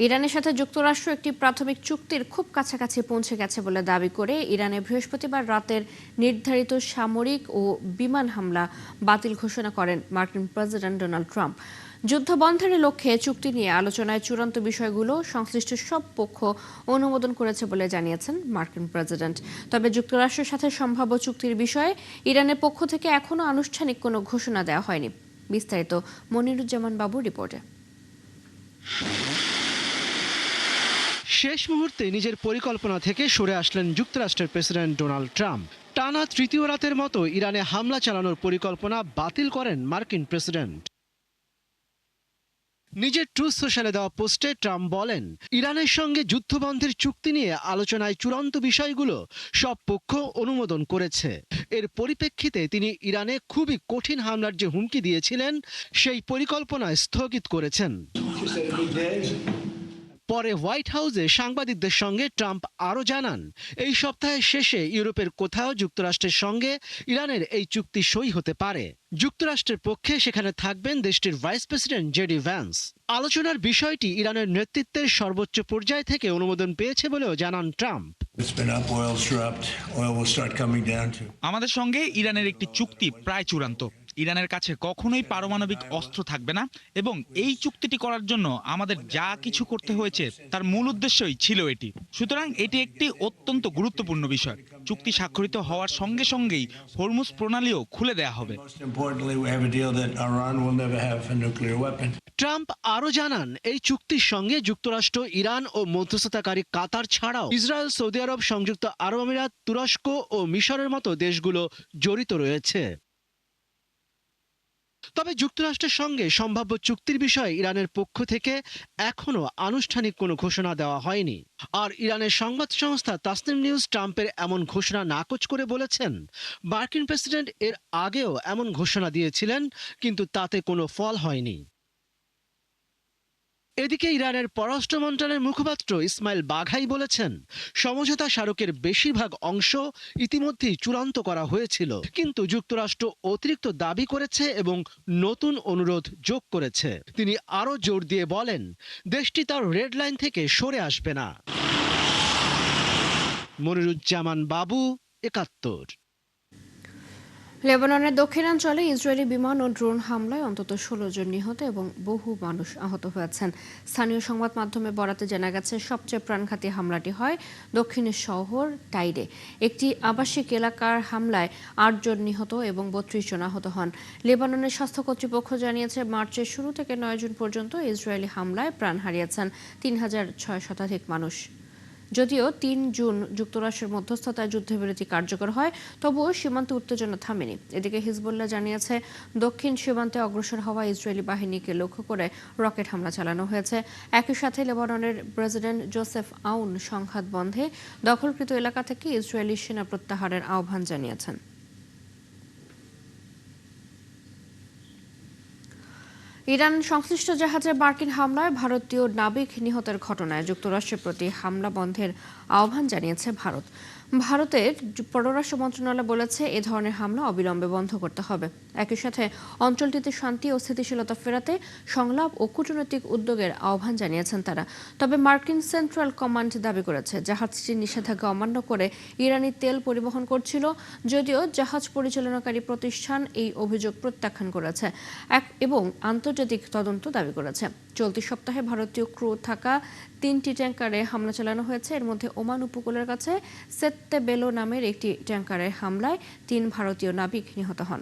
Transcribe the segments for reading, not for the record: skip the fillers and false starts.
ইরানের সাথে যুক্তরাষ্ট্র একটি প্রাথমিক চুক্তির খুব কাছাকাছি পৌঁছে গেছে বলে দাবি করে ইরানে বৃহস্পতিবার রাতের নির্ধারিত সামরিক ও বিমান হামলা বাতিল ঘোষণা করেন মার্কিন প্রেসিডেন্ট ডোনাল্ড ট্রাম্প। যুদ্ধ বন্ধের লক্ষ্যে চুক্তি নিয়ে আলোচনায় চূড়ান্ত বিষয়গুলো সংশ্লিষ্ট সব পক্ষ অনুমোদন করেছে বলে জানিয়েছেন মার্কিন প্রেসিডেন্ট। তবে যুক্তরাষ্ট্রের সাথে সম্ভাব্য চুক্তির বিষয়ে ইরানের পক্ষ থেকে এখনও আনুষ্ঠানিক কোনো ঘোষণা দেওয়া হয়নি। বিস্তারিত মনিরুজ্জামান বাবুর রিপোর্টে। শেষ মুহূর্তে নিজের পরিকল্পনা থেকে সরে আসলেন যুক্তরাষ্ট্রের প্রেসিডেন্ট ডোনাল্ড ট্রাম্প। টানা তৃতীয় রাতের মতো ইরানে হামলা চালানোর পরিকল্পনা বাতিল করেন মার্কিন প্রেসিডেন্ট। নিজের ট্রুথ সোশ্যালে দেওয়া পোস্টে ট্রাম্প বলেন, ইরানের সঙ্গে যুদ্ধবন্ধের চুক্তি নিয়ে আলোচনায় চূড়ান্ত বিষয়গুলো সব পক্ষ অনুমোদন করেছে। এর পরিপ্রেক্ষিতে তিনি ইরানে খুবই কঠিন হামলার যে হুমকি দিয়েছিলেন সেই পরিকল্পনা স্থগিত করেছেন। পরে হোয়াইট হাউসে সাংবাদিকদের সঙ্গে ট্রাম্প আরও জানান, এই সপ্তাহের শেষে ইউরোপের কোথাও যুক্তরাষ্ট্রের সঙ্গে ইরানের এই চুক্তি সই হতে পারে। যুক্তরাষ্ট্রের পক্ষে সেখানে থাকবেন দেশটির ভাইস প্রেসিডেন্ট জেডি ভ্যান্স। আলোচনার বিষয়টি ইরানের নেতৃত্বের সর্বোচ্চ পর্যায় থেকে অনুমোদন পেয়েছে বলেও জানান ট্রাম্প। আমাদের সঙ্গে ইরানের একটি চুক্তি প্রায় চূড়ান্ত। ইরানের কাছে কখনোই পারমাণবিক অস্ত্র থাকবে না এবং এই চুক্তিটি করার জন্য আমাদের যা কিছু করতে হয়েছে তার মূল উদ্দেশ্যই ছিল এটি। সুতরাং এটি একটি অত্যন্ত গুরুত্বপূর্ণ বিষয়। চুক্তি স্বাক্ষরিত হওয়ার সঙ্গে সঙ্গেই হরমুজ প্রণালীও খুলে দেয়া হবে। ট্রাম্প আরও জানান, এই চুক্তির সঙ্গে যুক্তরাষ্ট্র, ইরান ও মধ্যস্থতাকারী কাতার ছাড়াও ইসরায়েল, সৌদি আরব, সংযুক্ত আরব আমিরাত, তুরস্ক ও মিশরের মতো দেশগুলো জড়িত রয়েছে। তবে যুক্তরাষ্ট্রের সঙ্গে সম্ভাব্য চুক্তির বিষয়ে ইরানের পক্ষ থেকে এখনও আনুষ্ঠানিক কোনো ঘোষণা দেওয়া হয়নি। আর ইরানের সংবাদ সংস্থা তাসনিম নিউজ ট্রাম্পের এমন ঘোষণা নাকচ করে বলেছেন, মার্কিন প্রেসিডেন্ট এর আগেও এমন ঘোষণা দিয়েছিলেন, কিন্তু তাতে কোনো ফল হয়নি। এদিকে ইরানের পররাষ্ট্র মন্ত্রণালয়ের মুখপাত্র ইসমাইল বাঘাই বলেছেন, সমঝোতা স্মারকের বেশিরভাগ অংশ ইতিমধ্যেই চূড়ান্ত করা হয়েছিল, কিন্তু যুক্তরাষ্ট্র অতিরিক্ত দাবি করেছে এবং নতুন অনুরোধ যোগ করেছে। তিনি আরও জোর দিয়ে বলেন, দেশটি তার রেড লাইন থেকে সরে আসবে না। মনিরুজ্জামান বাবু, ৭১। লেবাননের দক্ষিণাঞ্চলে ইসরায়েলি বিমান ও ড্রোন হামলায় অন্তত ১৬ জন নিহত এবং বহু মানুষ আহত হয়েছেন। স্থানীয় সংবাদ মাধ্যমে বরাতে জানা গেছে, সবচেয়ে প্রাণঘাতী হামলাটি হয় দক্ষিণের শহর টাইডে। একটি আবাসিক এলাকার হামলায় ৮ জন নিহত এবং ৩২ জন আহত হন। লেবাননের স্বাস্থ্য কর্তৃপক্ষ জানিয়েছে, মার্চের শুরু থেকে ৯ জুন পর্যন্ত ইসরায়েলি হামলায় প্রাণ হারিয়েছেন ৩,৬০০ শতাধিক মানুষ। যদিও ৩ জুন যুক্তরাষ্ট্রের মধ্যস্থতায় যুদ্ধবিরতি কার্যকর হয়, তবুও সীমান্তে উত্তেজনা থামেনি। এদিকে হিজবুল্লাহ জানিয়েছে, দক্ষিণ সীমান্তে অগ্রসর হওয়া ইসরায়েলি বাহিনীকে লক্ষ্য করে রকেট হামলা চালানো হয়েছে। একই সাথে লেবাননের প্রেসিডেন্ট জোসেফ আউন সংঘাত বন্ধে দখলকৃত এলাকা থেকে ইসরায়েলি সেনা প্রত্যাহারের আহ্বান জানিয়েছেন। ইরান সংশ্লিষ্ট জাহাজে মার্কিন হামলায় ভারতীয় নাবিক নিহতের ঘটনায় যুক্তরাষ্ট্রের প্রতি হামলা বন্ধের আহ্বান জানিয়েছে ভারত। ভারতের পররাষ্ট্র মন্ত্রণালয় বলেছে, এ ধরনের হামলা অবিলম্বে বন্ধ করতে হবে। একই সাথে অঞ্চলটিতে শান্তি ও স্থিতিশীলতা ফেরাতে সংলাপ ও কূটনৈতিক উদ্যোগের আহ্বান জানিয়েছেন তারা। তবে মার্কিন সেন্ট্রাল কমান্ড দাবি করেছে, জাহাজটি নিষেধাজ্ঞা অমান্য করে ইরানি তেল পরিবহন করছিল, যদিও জাহাজ পরিচালনাকারী প্রতিষ্ঠান এই অভিযোগ প্রত্যাখ্যান করেছে এবং আন্তর্জাতিক তদন্ত দাবি করেছে। চলতি সপ্তাহে ভারতীয় ক্রু থাকা ৩টি ট্যাঙ্কারে হামলা চালানো হয়েছে। এর মধ্যে ওমান উপকূলের কাছে সেত্তে বেলো নামের একটি ট্যাঙ্কারের হামলায় ৩ ভারতীয় নাবিক নিহত হন।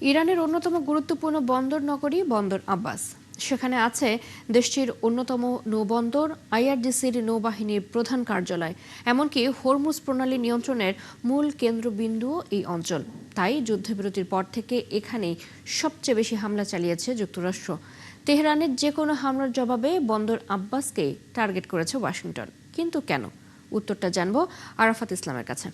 ইরানের অন্যতম গুরুত্বপূর্ণ বন্দর নগরী বন্দর আব্বাস। সেখানে আছে দেশটির অন্যতম নৌবন্দর, আইআরজিসির নৌবাহিনীর প্রধান কার্যালয়, এমনকি হরমুজ প্রণালী নিয়ন্ত্রণের মূল কেন্দ্রবিন্দুও এই অঞ্চল। তাই যুদ্ধবিরতির পর থেকে এখানেই সবচেয়ে বেশি হামলা চালিয়েছে যুক্তরাষ্ট্র। তেহরানের যে কোনো হামলার জবাবে বন্দর আব্বাসকেই টার্গেট করেছে ওয়াশিংটন। কিন্তু কেন? উত্তরটা জানবো আরাফাত ইসলামের কাছে।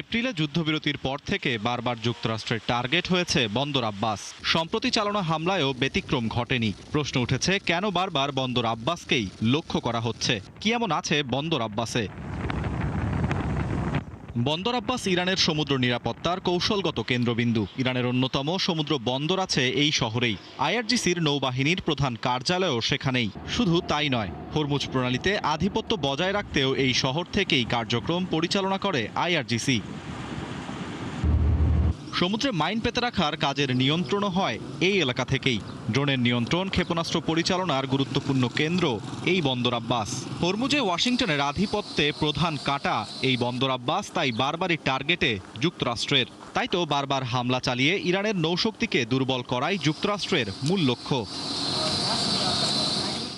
এপ্রিলে যুদ্ধবিরতির পর থেকে বারবার যুক্তরাষ্ট্রের টার্গেট হয়েছে বন্দর আব্বাস। সম্প্রতি চালানো হামলায়ও ব্যতিক্রম ঘটেনি। প্রশ্ন উঠেছে, কেন বারবার বন্দর আব্বাসকেই লক্ষ্য করা হচ্ছে? কি এমন আছে বন্দর আব্বাসে? বন্দর আব্বাস ইরানের সমুদ্র নিরাপত্তার কৌশলগত কেন্দ্রবিন্দু। ইরানের অন্যতম সমুদ্র বন্দর আছে এই শহরেই। আইআরজিসির নৌবাহিনীর প্রধান কার্যালয়ও সেখানেই। শুধু তাই নয়, হরমুজ প্রণালীতে আধিপত্য বজায় রাখতেও এই শহর থেকেই কার্যক্রম পরিচালনা করে আইআরজিসি। সমুদ্রে মাইন পেতে রাখার কাজের নিয়ন্ত্রণও হয় এই এলাকা থেকেই। ড্রোনের নিয়ন্ত্রণ, ক্ষেপণাস্ত্র পরিচালনার গুরুত্বপূর্ণ কেন্দ্র এই বন্দর আব্বাস। হরমুজে ওয়াশিংটনের আধিপত্যে প্রধান কাঁটা এই বন্দর আব্বাস, তাই বারবারই টার্গেটে যুক্তরাষ্ট্রের। তাই তো বারবার হামলা চালিয়ে ইরানের নৌশক্তিকে দুর্বল করাই যুক্তরাষ্ট্রের মূল লক্ষ্য।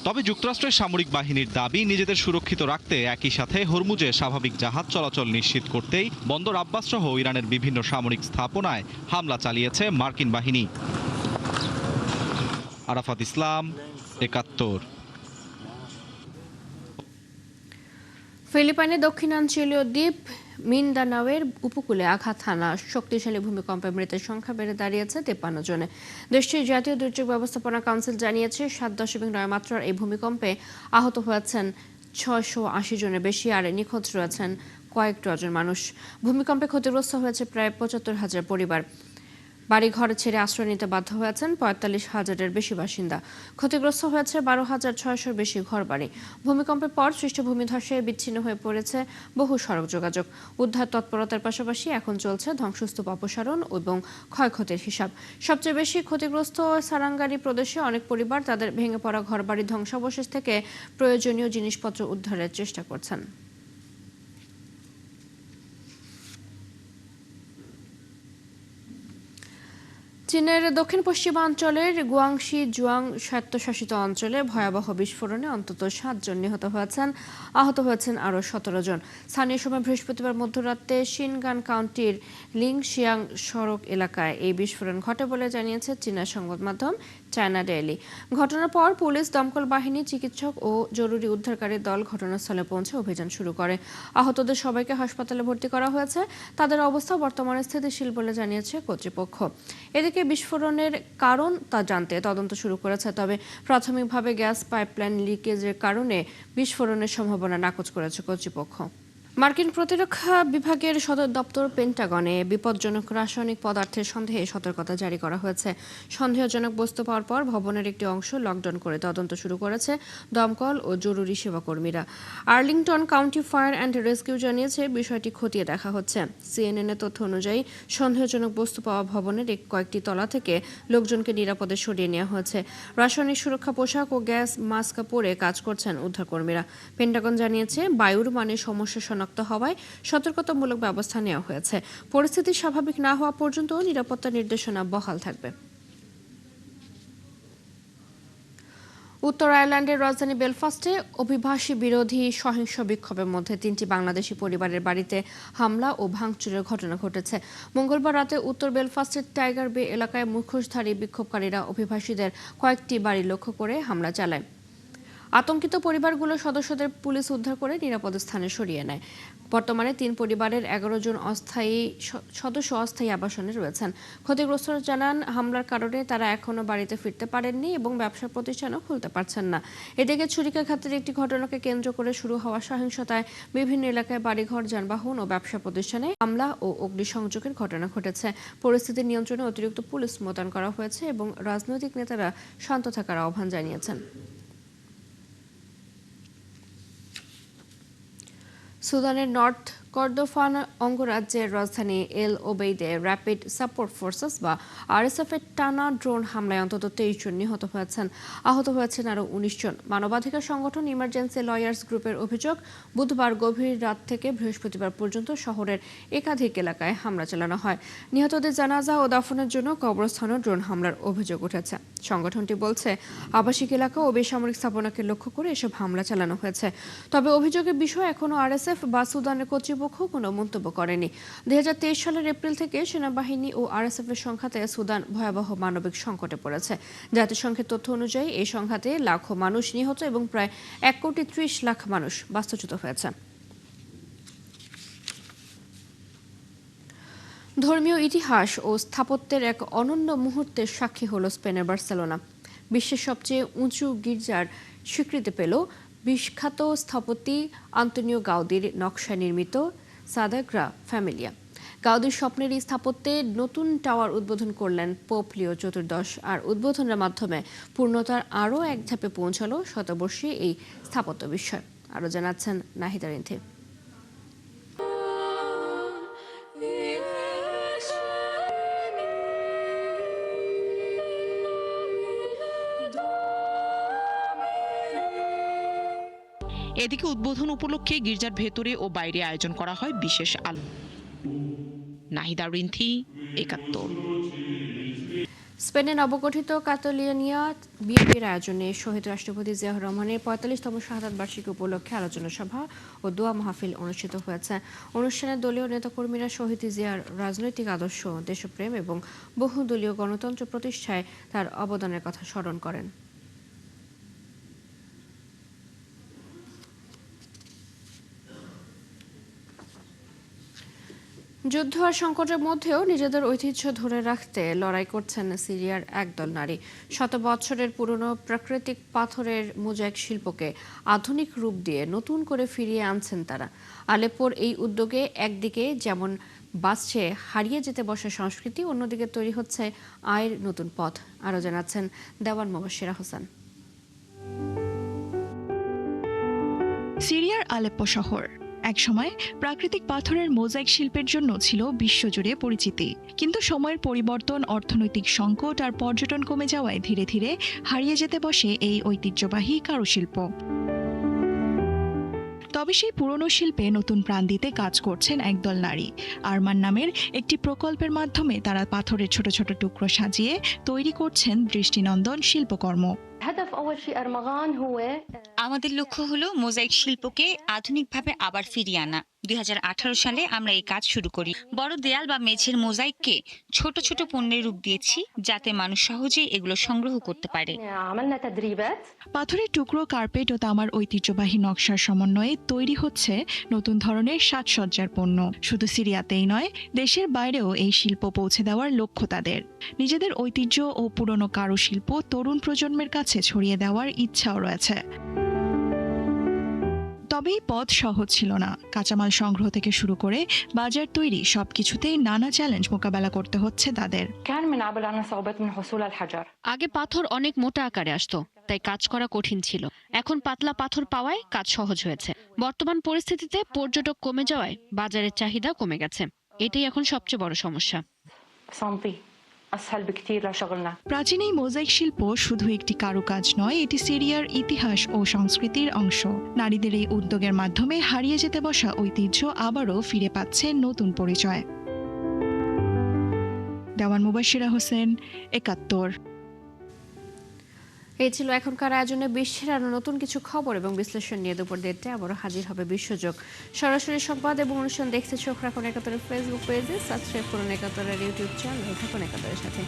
তবে যুক্তরাষ্ট্রের সামরিক বাহিনীর দাবি, নিজেদের সুরক্ষিত রাখতে একই সাথে হরমুজে স্বাভাবিক জাহাজ চলাচল নিশ্চিত করতেই বন্দর আব্বাস সহ ইরানের বিভিন্ন সামরিক স্থাপনায় হামলা চালিয়েছে মার্কিন বাহিনী। আরাফাত ইসলাম, ৭১। ফিলিপাইনের দক্ষিণাঞ্চলীয় দ্বীপ মিন্দানাওয়ের উপকূলে আঘাত হানা শক্তিশালী ভূমিকম্পে মৃতের সংখ্যা বেড়ে দাঁড়িয়েছে ৫৩ জনে। দেশটির জাতীয় দুর্যোগ ব্যবস্থাপনা কাউন্সিল জানিয়েছে ৭.৯ মাত্রার এই ভূমিকম্পে আহত হয়েছেন ৬৮০ জনের বেশি, আর নিখোঁজ রয়েছেন কয়েক ডজন মানুষ। ভূমিকম্পে ক্ষতিগ্রস্ত হয়েছে প্রায় ৭৫,০০০ পরিবার। বাড়িঘর ছেড়ে আশ্রয় নিতে বাধ্য হয়েছেন ৪৫,০০০-এর বেশি বাসিন্দা। ক্ষতিগ্রস্ত হয়েছে ১২,৬০০-র বেশি ঘরবাড়ি। ভূমিকম্পের পর সৃষ্ট ভূমিধসে বিচ্ছিন্ন হয়ে পড়েছে বহু সড়ক যোগাযোগ। উদ্ধার তৎপরতার পাশাপাশি এখন চলছে ধ্বংসস্তূপ অপসারণ এবং ক্ষয়ক্ষতির হিসাব। সবচেয়ে বেশি ক্ষতিগ্রস্ত সারাঙ্গারি প্রদেশে অনেক পরিবার তাদের ভেঙে পড়া ঘরবাড়ির ধ্বংসাবশেষ থেকে প্রয়োজনীয় জিনিসপত্র উদ্ধারের চেষ্টা করছেন। চীনের দক্ষিণ পশ্চিমাঞ্চলের গুয়াংশি জুয়াং স্বায়ত্তশাসিত অঞ্চলে ভয়াবহ বিস্ফোরণে অন্তত ৭ জন নিহত হয়েছেন, আহত হয়েছেন আরও ১৭ জন। স্থানীয় সময় বৃহস্পতিবার মধ্যরাতে শিনগান কাউন্টির লিংশিয়াং সড়ক এলাকায় এই বিস্ফোরণ ঘটে বলে জানিয়েছে চীনা সংবাদ মাধ্যম চায়না ডেইলি। ঘটনার পর পুলিশ, দমকল বাহিনী, চিকিৎসক ও জরুরি উদ্ধারকারী দল ঘটনাস্থলে পৌঁছে অভিযান শুরু করে। আহতদের সবাইকে হাসপাতালে ভর্তি করা হয়েছে। তাদের অবস্থা বর্তমানে স্থিতিশীল বলে জানিয়েছে কর্তৃপক্ষ। এদিকে বিস্ফোরণের কারণ তা জানতে তদন্ত শুরু করেছে, তবে প্রাথমিকভাবে গ্যাস পাইপলাইন লিকেজের কারণে বিস্ফোরণের সম্ভাবনা নাকচ করেছে কর্তৃপক্ষ। মার্কিন প্রতিরক্ষা বিভাগের সদর দপ্তর পেন্টাগনে বিপজ্জনক রাসায়নিক পদার্থের সন্দেহে সতর্কতা জারি করা হয়েছে। সন্দেহজনক বস্তু পাওয়ার পর ভবনের একটি অংশ লকডাউন করে তদন্ত শুরু করেছে দমকল ও জরুরি সেবা কর্মীরা। Arlington county fire and rescue জানিয়েছে বিষয়টি খতিয়ে দেখা হচ্ছে। সিএনএন-এর তথ্য অনুযায়ী সন্দেহজনক বস্তু পাওয়া ভবনের কয়েকটি তলা থেকে লোকজনকে নিরাপদে সরিয়ে নেওয়া হয়েছে। রাসায়নিক সুরক্ষা পোশাক ও গ্যাস মাস্ক পরে কাজ করছেন উদ্ধারকর্মীরা। পেন্টাগন জানিয়েছে বায়ুর মানে সমস্যা শনাক্ত হওয়ায় সতর্কতামূলক ব্যবস্থা নেওয়া হয়েছে। পরিস্থিতি স্বাভাবিক না হওয়া পর্যন্ত নিরাপত্তা নির্দেশনা বহাল থাকবে। উত্তর আয়ারল্যান্ডের রাজধানী বেলফাস্টে অভিবাসী বিরোধী সহিংস বিক্ষোভের মধ্যে ৩টি বাংলাদেশি পরিবারের বাড়িতে হামলা ও ভাঙচুরের ঘটনা ঘটেছে। মঙ্গলবার রাতে উত্তর বেলফাস্টের টাইগার বে এলাকায় মুখোশধারী বিক্ষোভকারীরা অভিবাসীদের কয়েকটি বাড়ি লক্ষ্য করে হামলা চালায়। আতঙ্কিত পরিবারগুলোর সদস্যদের পুলিশ উদ্ধার করে নিরাপদ স্থানে সরিয়ে নেয়। বর্তমানে ৩ পরিবারের ১১ জন সদস্য অস্থায়ী আবাসনে রয়েছেন। ক্ষতিগ্রস্তরা জানান, হামলার কারণে তারা এখনও বাড়িতে ফিরতে পারেননি এবং ব্যবসা প্রতিষ্ঠানও খুলতে পারছেন না। এদিকে ছুরিকাঘাতের একটি ঘটনাকে কেন্দ্র করে শুরু হওয়া সহিংসতায় বিভিন্ন এলাকায় বাড়িঘর, যানবাহন ও ব্যবসা প্রতিষ্ঠানে হামলা ও অগ্নিসংযোগের ঘটনা ঘটেছে। পরিস্থিতি নিয়ন্ত্রণে অতিরিক্ত পুলিশ মোতায়েন করা হয়েছে এবং রাজনৈতিক নেতারা শান্ত থাকার আহ্বান জানিয়েছেন। সুদানের নর্থ কর্দোফান অঙ্গরাজ্যের রাজধানী এল ওবেইদে র্যাপিড সাপোর্ট ফোর্সেস বা আরএসএফ এর টানা ড্রোন হামলায় অন্তত ২৩ জন নিহত হয়েছেন, আহত হয়েছেন আরও ১৯ জন। মানবাধিকার সংগঠন ইমার্জেন্সি লয়ার্স গ্রুপের অভিযোগ, বুধবার গভীর রাত থেকে বৃহস্পতিবার পর্যন্ত শহরের একাধিক এলাকায় হামলা চালানো হয়। নিহতদের জানাজা ও দাফনের জন্য কবরস্থানেও ড্রোন হামলার অভিযোগ উঠেছে। সংগঠনটি বলছে, আবাসিক এলাকা ও বেসামরিক স্থাপনাকে লক্ষ্য করে এসব হামলা চালানো হয়েছে। তবে অভিযোগের বিষয়ে এখনও আরএসএফ বা সুদানের কর্তৃপক্ষ কোনো মন্তব্য করেনি। ২০২৩ সালের এপ্রিল থেকে সেনাবাহিনী ও আরএসএফ এর সংঘাতে সুদান ভয়াবহ মানবিক সংকটে পড়েছে। জাতিসংঘের তথ্য অনুযায়ী এই সংঘাতে লাখো মানুষ নিহত এবং প্রায় ১,৩০,০০,০০০ মানুষ বাস্তুচ্যুত হয়েছে। ধর্মীয় ইতিহাস ও স্থাপত্যের এক অনন্য মুহূর্তের সাক্ষী হল স্পেনের বার্সেলোনা। বিশ্বের সবচেয়ে উঁচু গির্জার স্বীকৃতি পেল বিখ্যাত স্থপতি আন্তোনিও গাউদির নকশায় নির্মিত সাদাগ্রা ফ্যামিলিয়া। গাউদির স্বপ্নের এই স্থাপত্যে নতুন টাওয়ার উদ্বোধন করলেন পোপ লিও চতুর্দশ। আর উদ্বোধনের মাধ্যমে পূর্ণতার আরও এক ধাপে পৌঁছালো শতবর্ষী এই স্থাপত্য বিষয়। আরও জানাচ্ছেন নাহিদা রিন্থি। এদিকে উদ্বোধন উপলক্ষে গির্জার ভেতরে ও বাইরে আয়োজন করা হয় বিশেষ আলো। নাহিদা রিন্থি, ৭১। স্পেনে নবগঠিত কাতালোনিয়া বিএনপির আয়োজনে শহীদ রাষ্ট্রপতি জিয়াউর রহমানের ৪৫তম শাহাদাত বার্ষিকী উপলক্ষে আলোচনা সভা ও দোয়া মাহফিল অনুষ্ঠিত হয়েছে। অনুষ্ঠানে দলীয় নেতাকর্মীরা শহীদ জিয়ার রাজনৈতিক আদর্শ, দেশপ্রেম এবং বহুদলীয় গণতন্ত্র প্রতিষ্ঠায় তার অবদানের কথা স্মরণ করেন। যুদ্ধ আর সংকটের মধ্যেও নিজেদের ঐতিহ্য ধরে রাখতে লড়াই করছেন সিরিয়ার একদল নারী। শত বছরের পুরনো প্রাকৃতিক পাথরের মোজাইক শিল্পকে আধুনিক রূপ দিয়ে নতুন করে ফিরিয়ে আনছেন তারা। আলেপ্পোর এই উদ্যোগে একদিকে যেমন বাঁচছে হারিয়ে যেতে বসা সংস্কৃতি, অন্যদিকে তৈরি হচ্ছে আয়ের নতুন পথ। আরও জানাচ্ছেন দেওয়ান মুবাশশিরা হোসেন। সিরিয়ার আলেপ্পো শহর একসময় প্রাকৃতিক পাথরের মোজাইক শিল্পের জন্য ছিল বিশ্বজুড়ে পরিচিতি, কিন্তু সময়ের পরিবর্তন, অর্থনৈতিক সংকট আর পর্যটন কমে যাওয়ায় ধীরে ধীরে হারিয়ে যেতে বসে এই ঐতিহ্যবাহী কারুশিল্প। তবে সেই পুরনো শিল্পে নতুন প্রাণ দিতে কাজ করছেন একদল নারী। আরমান নামের একটি প্রকল্পের মাধ্যমে তারা পাথরের ছোট ছোট টুকরো সাজিয়ে তৈরি করছেন দৃষ্টিনন্দন শিল্পকর্ম। আমাদের লক্ষ্য হলো মোজাইক শিল্পকে আধুনিকভাবে আবার ফিরিয়ে আনা। 2018 সালে আমরা এই কাজ শুরু করি। বড় দেয়াল বা মেঝের মোজাইককে ছোট ছোট পণ্যের রূপ দিয়েছি, যাতে মানুষ সহজেই এগুলো সংগ্রহ করতে পারে। পাথরের টুকরো, কার্পেট ও তামার ঐতিহ্যবাহী নকশার সমন্বয়ে তৈরি হচ্ছে নতুন ধরনের সাজসজ্জার পণ্য। শুধু সিরিয়াতেই নয়, দেশের বাইরেও এই শিল্প পৌঁছে দেওয়ার লক্ষ্য তাদের। নিজেদের ঐতিহ্য ও পুরনো কারুশিল্প তরুণ প্রজন্মের কাছে ছড়িয়ে দেওয়ার ইচ্ছাও রয়েছে। তবে এই পথ সহজ ছিল না। কাঁচামাল সংগ্রহ থেকে শুরু করে বাজার তৈরি সবকিছুতেই নানা চ্যালেঞ্জ মোকাবেলা করতে হচ্ছে তাদের। আগে পাথর অনেক মোটা আকারে আসতো, তাই কাজ করা কঠিন ছিল। এখন পাতলা পাথর পাওয়ায় কাজ সহজ হয়েছে। বর্তমান পরিস্থিতিতে পর্যটক কমে যাওয়ায় বাজারের চাহিদা কমে গেছে। এটাই এখন সবচেয়ে বড় সমস্যা। প্রাচীন এই মোজাইক শিল্প শুধু একটি কারুকাজ নয়, এটি সিরিয়ার ইতিহাস ও সংস্কৃতির অংশ। নারীদের এই উদ্যোগের মাধ্যমে হারিয়ে যেতে বসা ঐতিহ্য আবারও ফিরে পাচ্ছে নতুন পরিচয়। দেওয়ান মুবাশশিরা হোসেন, ৭১। এই ছিল এখনকার আয়োজনে বিশ্বের আরো নতুন কিছু খবর এবং বিশ্লেষণ নিয়ে দুপুর 1:30টায় আবারও হাজির হবে বিশ্বযোগ। সরাসরি সংবাদ এবং অনুষ্ঠান দেখতে চোখ রাখুন ৭১-এর ফেসবুক পেজে, সাবস্ক্রাইব করুন ৭১-এর ইউটিউব চ্যানেল। থাকুন ৭১-এর সাথে।